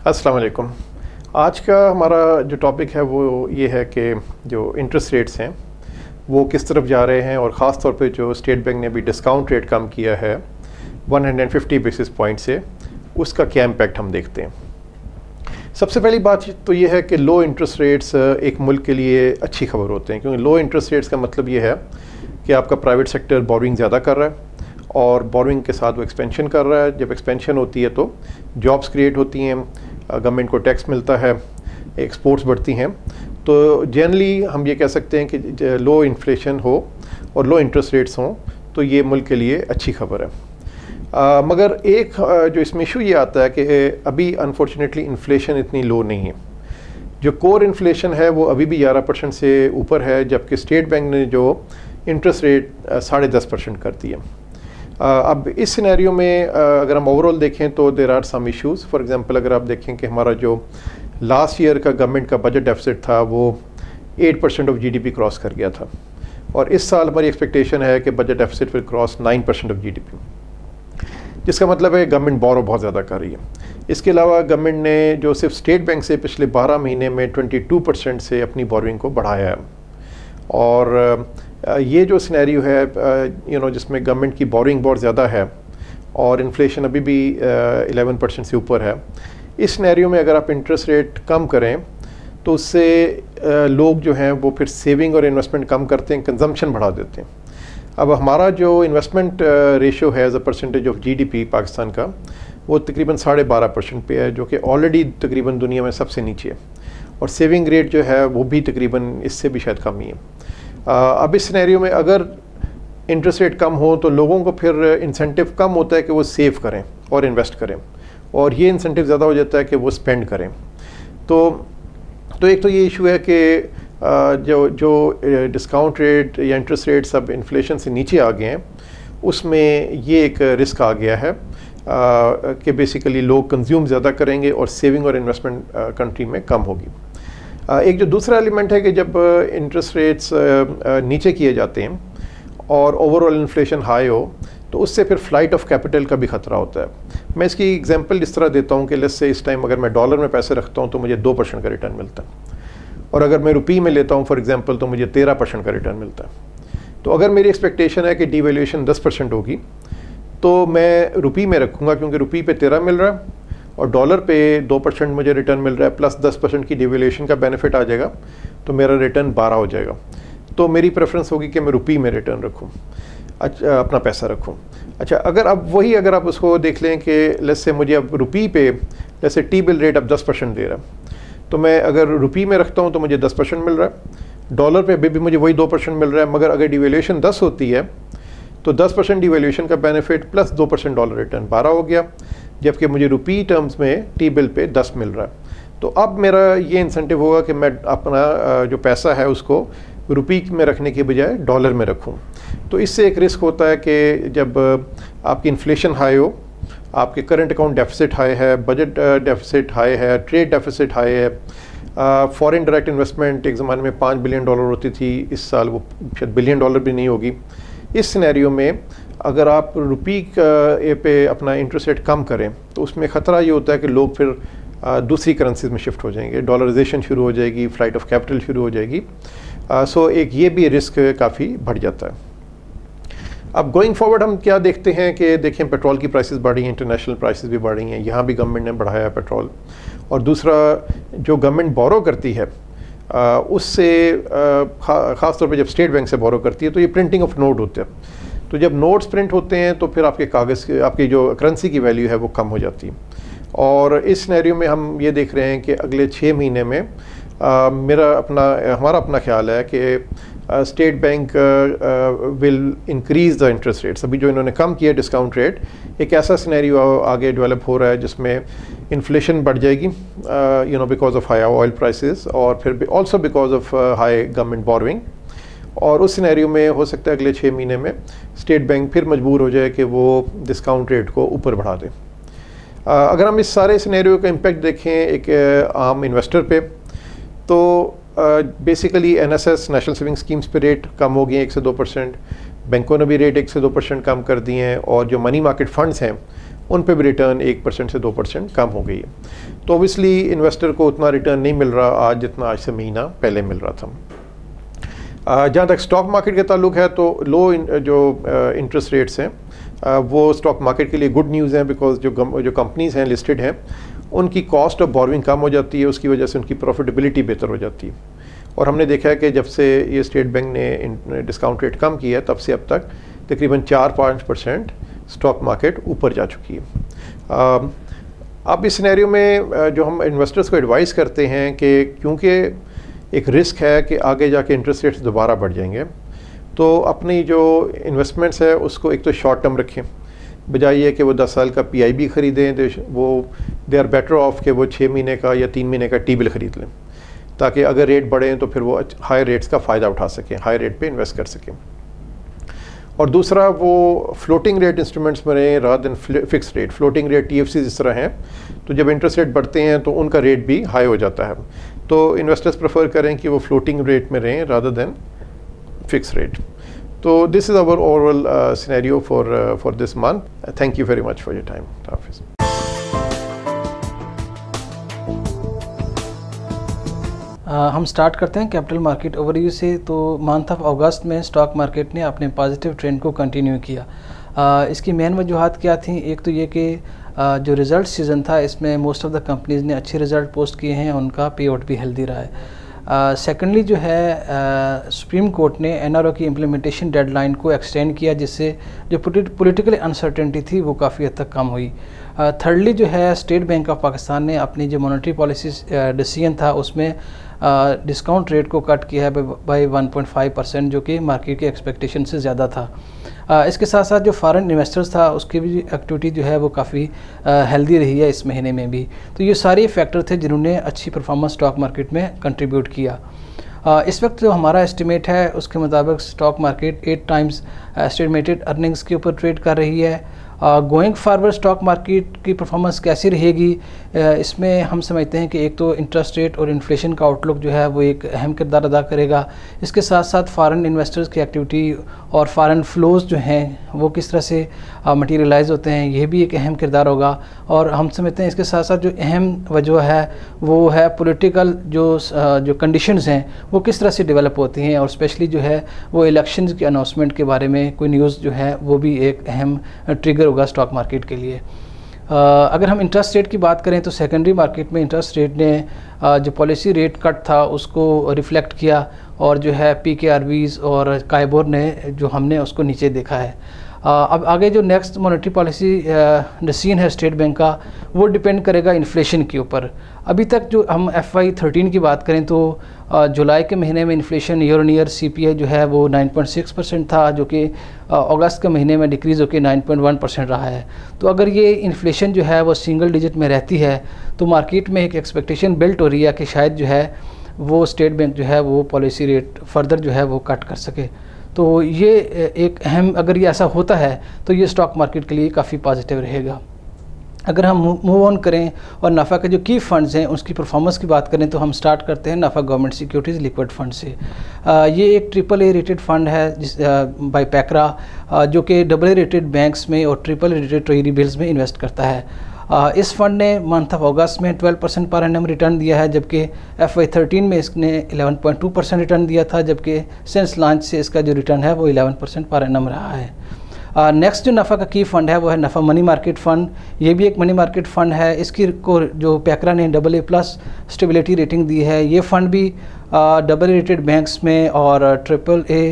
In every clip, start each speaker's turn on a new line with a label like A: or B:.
A: अस्सलाम वालेकुम। आज का हमारा जो टॉपिक है वो ये है कि जो इंटरेस्ट रेट्स हैं वो किस तरफ जा रहे हैं, और ख़ास तौर पे जो स्टेट बैंक ने भी डिस्काउंट रेट कम किया है 150 बेसिस पॉइंट से, उसका क्या इम्पेक्ट हम देखते हैं। सबसे पहली बात तो ये है कि लो इंटरेस्ट रेट्स एक मुल्क के लिए अच्छी खबर होते हैं, क्योंकि लो इंटरेस्ट रेट्स का मतलब ये है कि आपका प्राइवेट सेक्टर बोरिंग ज़्यादा कर रहा है और बोरिंग के साथ वो एक्सपेंशन कर रहा है। जब एक्सपेंशन होती है तो जॉब्स क्रिएट होती हैं, गवर्नमेंट को टैक्स मिलता है, एक्सपोर्ट्स बढ़ती हैं। तो जनरली हम ये कह सकते हैं कि लो इन्फ्लेशन हो और लो इंटरेस्ट रेट्स हों तो ये मुल्क के लिए अच्छी खबर है। मगर एक जो इसमें इशू ये आता है कि अभी अनफॉर्चुनेटली इन्फ्लेशन इतनी लो नहीं है। जो कोर इन्फ्लेशन है वो अभी भी 11% से ऊपर है, जबकि स्टेट बैंक ने जो इंटरेस्ट रेट 10.5% कर दिया। अब इस सिनेरियो में अगर हम ओवरऑल देखें तो there are some issues. For example अगर आप देखें कि हमारा जो लास्ट ईयर का गवर्नमेंट का बजट डेफिसिट था वो 8% ऑफ जीडीपी क्रॉस कर गया था, और इस साल हमारी एक्सपेक्टेशन है कि budget deficit will cross 9% of GDP, जिसका मतलब है गवर्नमेंट बोरो बहुत ज़्यादा कर रही है। इसके अलावा गवर्नमेंट ने जो सिर्फ स्टेट बैंक से पिछले 12 महीने में 22% से अपनी बोरिंग को बढ़ाया है, और ये जो सिनेरियो है जिसमें गवर्नमेंट की बोरिंग बहुत ज़्यादा है और इन्फ्लेशन अभी भी 11% से ऊपर है, इस सिनेरियो में अगर आप इंटरेस्ट रेट कम करें तो उससे लोग जो हैं वो फिर सेविंग और इन्वेस्टमेंट कम करते हैं, कंजम्पशन बढ़ा देते हैं। अब हमारा जो इन्वेस्टमेंट रेशियो है as a percentage of GDP Pakistan का, वो तकरीबन 12.5% पे है, जो कि ऑलरेडी तकरीबन दुनिया में सबसे नीचे है, और सेविंग रेट जो है वो भी तकरीबन इससे भी शायद कम ही है। अब इस सिनेरियो में अगर इंटरेस्ट रेट कम हो तो लोगों को फिर इंसेंटिव कम होता है कि वो सेव करें और इन्वेस्ट करें, और ये इंसेंटिव ज़्यादा हो जाता है कि वो स्पेंड करें। तो एक तो ये इशू है कि जो डिस्काउंट रेट या इंटरेस्ट रेट सब इन्फ्लेशन से नीचे आ गए हैं, उसमें ये एक रिस्क आ गया है कि बेसिकली लोग कंज्यूम ज़्यादा करेंगे और सेविंग और इन्वेस्टमेंट कंट्री में कम होगी। एक जो दूसरा एलिमेंट है कि जब इंटरेस्ट रेट्स नीचे किए जाते हैं और ओवरऑल इन्फ्लेशन हाई हो तो उससे फिर फ्लाइट ऑफ कैपिटल का भी ख़तरा होता है। मैं इसकी एग्जांपल इस तरह देता हूँ कि लेट्स से इस टाइम अगर मैं डॉलर में पैसे रखता हूँ तो मुझे 2% का रिटर्न मिलता है, और अगर मैं रुपये में लेता हूँ फॉर एग्जांपल तो मुझे 13% का रिटर्न मिलता है। तो अगर मेरी एक्सपेक्टेशन है कि डिवैल्यूएशन 10% होगी तो मैं रुपये में रखूँगा, क्योंकि रुपये पे 13 मिल रहा है और डॉलर पे 2% मुझे रिटर्न मिल रहा है, प्लस 10% की डिवैल्यूएशन का बेनिफिट आ जाएगा, तो मेरा रिटर्न 12 हो जाएगा। तो मेरी प्रेफरेंस होगी कि मैं रुपये में रिटर्न रखूँ, अच्छा अपना पैसा रखूँ। अच्छा, अगर आप उसको देख लें कि लेट्स से मुझे अब रुपये पे let's say T bill rate अब 10% दे रहा है, तो मैं अगर रुपये में रखता हूँ तो मुझे 10% मिल रहा है, डॉलर पे भी मुझे वही 2% मिल रहा है। मगर अगर डिवैल्यूएशन 10 होती है तो 10% डिवैल्यूएशन का बेनिफिट प्लस 2% डॉलर रिटर्न 12 हो गया, जबकि मुझे रुपये टर्म्स में टी बिल पे 10 मिल रहा है। तो अब मेरा ये इंसेंटिव होगा कि मैं अपना जो पैसा है उसको रुपये में रखने के बजाय डॉलर में रखूं। तो इससे एक रिस्क होता है कि जब आपकी इन्फ्लेशन हाई हो, आपके करंट अकाउंट डेफिसिट हाई है, बजट डेफिसिट हाई है, ट्रेड डेफिसिट हाई है, फॉरेन डायरेक्ट इन्वेस्टमेंट एक ज़माने में $5 बिलियन होती थी, इस साल वो शायद $1 बिलियन भी नहीं होगी। इस सिनेरियो में अगर आप रुपये पे अपना इंटरेस्ट रेट कम करें तो उसमें ख़तरा ये होता है कि लोग फिर दूसरी करेंसीज में शिफ्ट हो जाएंगे, डॉलराइजेशन शुरू हो जाएगी, फ्लाइट ऑफ कैपिटल शुरू हो जाएगी। सो एक ये भी रिस्क काफ़ी बढ़ जाता है। अब गोइंग फॉरवर्ड हम क्या देखते हैं कि देखें पेट्रोल की प्राइसेस बढ़ी हैं, इंटरनेशनल प्राइसेस भी बढ़ी हैं, यहाँ भी गवर्नमेंट ने बढ़ाया है पेट्रोल। और दूसरा, जो गवर्नमेंट बोरो करती है उससे ख़ास तौर पे जब स्टेट बैंक से बोरो करती है तो ये प्रिंटिंग ऑफ नोट होते हैं। तो जब नोट्स प्रिंट होते हैं तो फिर आपके कागज़ की आपकी जो करेंसी की वैल्यू है वो कम हो जाती है। और इस सिनेरियो में हम ये देख रहे हैं कि अगले 6 महीने में हमारा अपना ख्याल है कि state bank will increase the interest rates. अभी जो इन्होंने कम किया डिस्काउंट रेट, एक ऐसा सिनेरियो आगे डेवलप हो रहा है जिसमें इन्फ्लेशन बढ़ जाएगी because of high oil prices, और फिर also because of high government borrowing. और उस सिनेरियो में हो सकता है अगले 6 महीने में स्टेट बैंक फिर मजबूर हो जाए कि वो डिस्काउंट रेट को ऊपर बढ़ा दे। अगर हम इस सारे सिनेरियो का इम्पेक्ट देखें एक आम इन्वेस्टर पे, तो basically NSS national saving schemes पे रेट कम हो गए हैं 1 से 2%, बैंकों ने भी रेट 1 से 2% कम कर दिए हैं, और जो मनी मार्केट फ़ंड्स हैं उन पे भी रिटर्न 1% से 2% कम हो गई है। तो ओबियसली इन्वेस्टर को उतना रिटर्न नहीं मिल रहा आज जितना आज से महीना पहले मिल रहा था। जहाँ तक स्टॉक मार्केट के ताल्लुक है तो लो जो इंटरेस्ट रेट्स हैं वो स्टॉक मार्केट के लिए गुड न्यूज़ हैं, बिकॉज जो कंपनीज़ हैं लिस्टेड हैं उनकी कॉस्ट ऑफ बोरोइंग कम हो जाती है, उसकी वजह से उनकी प्रॉफिटेबिलिटी बेहतर हो जाती है। और हमने देखा है कि जब से ये स्टेट बैंक ने डिस्काउंट रेट कम किया है तब से अब तक तकरीबन 4-5% स्टॉक मार्केट ऊपर जा चुकी है। अब इस सिनेरियो में जो हम इन्वेस्टर्स को एडवाइस करते हैं कि क्योंकि एक रिस्क है कि आगे जाके इंटरेस्ट रेट्स दोबारा बढ़ जाएंगे, तो अपनी जो इन्वेस्टमेंट्स है उसको एक तो शॉर्ट टर्म रखें, बजाय ये कि वो 10 साल का PIB ख़रीदें, तो वो दे आर बेटर ऑफ कि वो 6 महीने का या 3 महीने का T-बिल ख़रीद लें, ताकि अगर रेट बढ़ें तो फिर वो हाई रेट्स का फ़ायदा उठा सकें, हाई रेट पे इन्वेस्ट कर सकें। और दूसरा वो फ्लोटिंग रेट इंस्ट्रूमेंट्स में रहें rather than fix rate. Floating rate TFCs इस तरह हैं, तो जब इंटरेस्ट रेट बढ़ते हैं तो उनका रेट भी हाई हो जाता है, तो इन्वेस्टर्स प्रेफर करें कि वो फ्लोटिंग रेट में रहें रादर देन फिक्स रेट। तो this is our overall scenario for this month. Thank you very much for your time. हाफिज़।
B: हम स्टार्ट करते हैं कैपिटल मार्केट ओवरव्यू से। तो मंथ ऑफ अगस्त में स्टॉक मार्केट ने अपने पॉजिटिव ट्रेंड को कंटिन्यू किया। इसकी मेन वजूहत क्या थी? एक तो ये कि जो रिज़ल्ट सीज़न था इसमें मोस्ट ऑफ द कंपनीज़ ने अच्छे रिज़ल्ट पोस्ट किए हैं, उनका पे आउट भी हेल्दी रहा है। सेकेंडली जो है सुप्रीम कोर्ट ने NRO की इम्प्लीमेंटेशन डेडलाइन को एक्सटेंड किया, जिससे जो पॉलिटिकल अनसर्टेनिटी थी वो काफ़ी हद तक कम हुई। थर्डली जो है स्टेट बैंक ऑफ पाकिस्तान ने अपनी जो मॉनेटरी पॉलिसी डिसीजन था उसमें डिस्काउंट रेट को कट किया है बाई 1.5%, जो कि मार्केट के एक्सपेक्टेशन से ज़्यादा था। इसके साथ साथ जो फॉरेन इन्वेस्टर्स था उसकी भी एक्टिविटी जो है वो काफ़ी हेल्दी रही है इस महीने में भी। तो ये सारे फैक्टर थे जिन्होंने अच्छी परफॉर्मेंस स्टॉक मार्केट में कंट्रीब्यूट किया। इस वक्त जो हमारा एस्टिमेट है उसके मुताबिक stock market 8 times estimated earnings के ऊपर ट्रेड कर रही है। गोइंग फारवर्ड स्टॉक मार्केट की परफॉर्मेंस कैसी रहेगी, इसमें हम समझते हैं कि एक तो इंटरेस्ट रेट और इन्फ्लेशन का आउटलुक जो है वो एक अहम किरदार अदा करेगा। इसके साथ साथ फॉरेन इन्वेस्टर्स की एक्टिविटी और फॉरेन फ्लोज़ जो हैं वो किस तरह से मटीरियलाइज़ होते हैं, ये भी एक अहम किरदार होगा। और हम समझते हैं इसके साथ साथ जो अहम वजह है वो है पॉलिटिकल जो कंडीशंस हैं वो किस तरह से डेवलप होती हैं, और स्पेशली जो है वो इलेक्शंस के अनाउंसमेंट के बारे में कोई न्यूज़ जो है वो भी एक अहम ट्रिगर होगा स्टॉक मार्केट के लिए। अगर हम इंटरेस्ट रेट की बात करें तो सेकेंडरी मार्केट में इंटरेस्ट रेट ने जो पॉलिसी रेट कट था उसको रिफ्लेक्ट किया, और जो है PKRBs और काइबोर ने जो हमने उसको नीचे देखा है। अब आगे जो नेक्स्ट मॉनेटरी पॉलिसी डिसीजन है स्टेट बैंक का वो डिपेंड करेगा इन्फ्लेशन के ऊपर। अभी तक जो हम FY13 की बात करें तो जुलाई के महीने में inflation year on year CPI जो है वो 9.6% था, जो कि अगस्त के महीने में डिक्रीज़ होकर 9.1% रहा है। तो अगर ये इन्फ्लेशन जो है वो सिंगल डिजिट में रहती है तो मार्केट में एक एक्सपेक्टेशन बिल्ट हो रही है कि शायद जो है वो स्टेट बैंक जो है वो पॉलिसी रेट फर्दर जो है वो कट कर सके। तो ये एक अहम, अगर ये ऐसा होता है तो ये स्टॉक मार्केट के लिए काफ़ी पॉजिटिव रहेगा। अगर हम मूव ऑन करें और नफ़ा के जो की फ़ंड्स हैं उसकी परफॉर्मेंस की बात करें तो हम स्टार्ट करते हैं नफ़ा गवर्नमेंट सिक्योरिटीज़ लिक्विड फ़ंड से। ये एक AAA रेटेड फ़ंड है बाय पैकरा, जो कि AA रेटेड बैंक्स में और AAA रेटेड ट्रेजरी बिल्स में इन्वेस्ट करता है। इस फंड ने मंथ ऑफ अगस्त में 12% पर एनम रिटर्न दिया है, जबकि FY13 में इसने 11.2% रिटर्न दिया था, जबकि सिंस लॉन्च से इसका जो रिटर्न है वो 11% पर एनम रहा है। नेक्स्ट जो नफ़ा का की फ़ंड है वो है नफ़ा मनी मार्केट फ़ंड। ये भी एक मनी मार्केट फ़ंड है, इसकी को जो पैकरा ने AA+ स्टेबिलिटी रेटिंग दी है। ये फ़ंड भी AA रेटेड बैंक्स में और AAA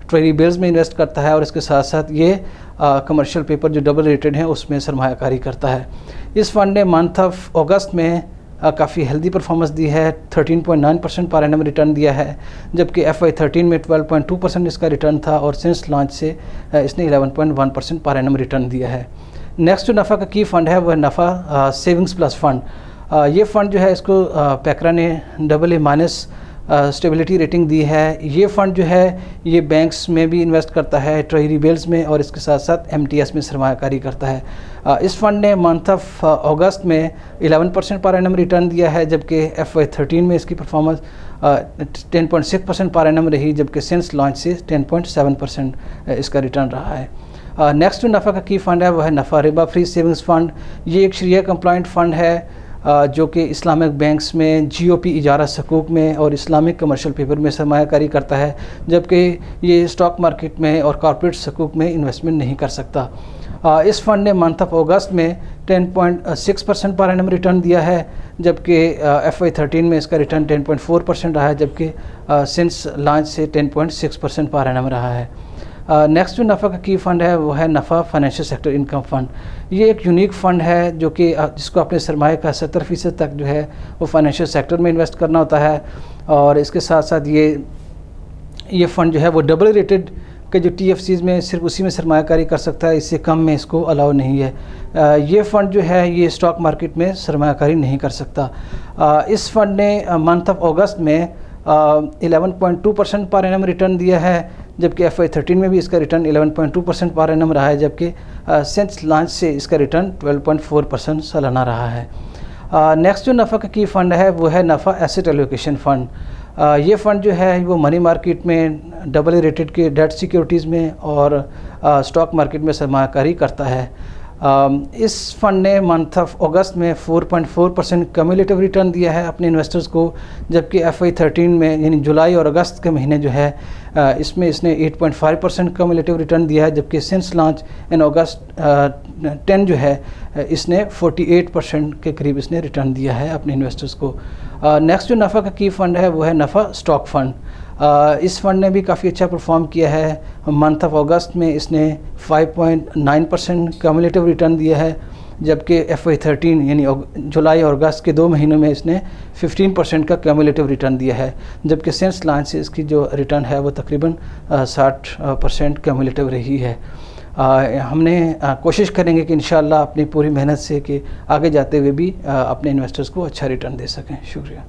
B: ट्रेजरी बिल्स में इन्वेस्ट करता है, और इसके साथ साथ ये कमर्शियल पेपर जो AA रेटेड हैं उसमें सरमायाकारी करता है। इस फंड ने मंथ ऑफ अगस्त में काफ़ी हेल्दी परफॉर्मेंस दी है, 13.9% पर एनम रिटर्न दिया है, जबकि FY13 में 12.2% इसका रिटर्न था, और सिंस लॉन्च से इसने 11.1% पर एनम रिटर्न दिया है। नेक्स्ट जो नफ़ा का की फ़ंड है वह नफ़ा सेविंग्स प्लस फ़ंड। ये फ़ंड जो है इसको पैकरा ने AA- स्टेबिलिटी रेटिंग दी है। ये फ़ंड जो है ये बैंक्स में भी इन्वेस्ट करता है, ट्रेजरी बिल्स में, और इसके साथ साथ MTS में सरमायाकारी करता है। इस फंड ने मंथ ऑफ अगस्त में 11% पर एनम रिटर्न दिया है, जबकि FY13 में इसकी परफॉर्मेंस 10.6% पर एनम रही, जबकि सिंस लॉन्च से 10.7% इसका रिटर्न रहा है। नेक्स्ट जो नफ़ा का की फ़ंड है वो है नफ़ा रिबा फ्री सेविंग्स फ़ंड। ये एक शरिया कंप्लाइंट फ़ंड है जो कि इस्लामिक बैंक्स में, GOP इजारा सकूक में और इस्लामिक कमर्शियल पेपर में सरमायाकारी करता है, जबकि ये स्टॉक मार्केट में और कॉर्पोरेट सकूक में इन्वेस्टमेंट नहीं कर सकता। इस फंड ने मंथ ऑफ अगस्त में 10.6% पर एनम रिटर्न दिया है, जबकि FY 13 में इसका रिटर्न 10.4% रहा है, जबकि सिंस लॉन्च से 10.6% पर एनम रहा है। नेक्स्ट जो नफ़ा का की फ़ंड है वो है नफ़ा फाइनेंशियल सेक्टर इनकम फ़ंड। ये एक यूनिक फ़ंड है जो कि जिसको अपने सरमाए का 70% तक जो है वो फाइनेंशियल सेक्टर में इन्वेस्ट करना होता है, और इसके साथ साथ ये फ़ंड जो है वो डबल रेटेड के जो TFCs में सिर्फ उसी में सरमायाकारी कर सकता है, इससे कम में इसको अलाउ नहीं है। ये फ़ंड जो है ये स्टॉक मार्केट में सरमायाकारी नहीं कर सकता। इस फंड ने मंथ ऑफ अगस्त में 11.2% पर एनम रिटर्न दिया है, जबकि FY 13 में भी इसका रिटर्न 11.2% पर एनम रहा है, जबकि सिंस लॉन्च से इसका रिटर्न 12.4% सालाना रहा है। नेक्स्ट जो नफ़ा का की फ़ंड है वो है नफ़ा एसेट एलोकेशन फ़ंड। ये फ़ंड जो है वो मनी मार्केट में, डबल रेटेड के डेट सिक्योरिटीज़ में और स्टॉक मार्केट में सरमायाकारी करता है। इस फंड ने मंथ ऑफ अगस्त में 4.4% कम्युलेटिव रिटर्न दिया है अपने इन्वेस्टर्स को, जबकि FY 13 में यानी जुलाई और अगस्त के महीने जो है इसमें इसने 8.5% कम्युलेटिव रिटर्न दिया है, जबकि सिंस लॉन्च इन अगस्त 10 जो है इसने 48% के करीब इसने रिटर्न दिया है अपने इन्वेस्टर्स को। नेक्स्ट जो नफ़ा का की फ़ंड है वो है नफ़ा स्टॉक फ़ंड। इस फंड ने भी काफ़ी अच्छा परफॉर्म किया है। मंथ ऑफ अगस्त में इसने 5.9% कम्युलेटिव रिटर्न दिया है, जबकि FY 13 यानी जुलाई और अगस्त के 2 महीनों में इसने 15% का कम्युलेटिव रिटर्न दिया है, जबकि सिंस लॉन्च से इसकी जो रिटर्न है वो तकरीबन 60% कम्युलेटिव रही है। हमने कोशिश करेंगे कि इंशाअल्लाह अपनी पूरी मेहनत से कि आगे जाते हुए भी अपने इन्वेस्टर्स को अच्छा रिटर्न दे सकें। शुक्रिया।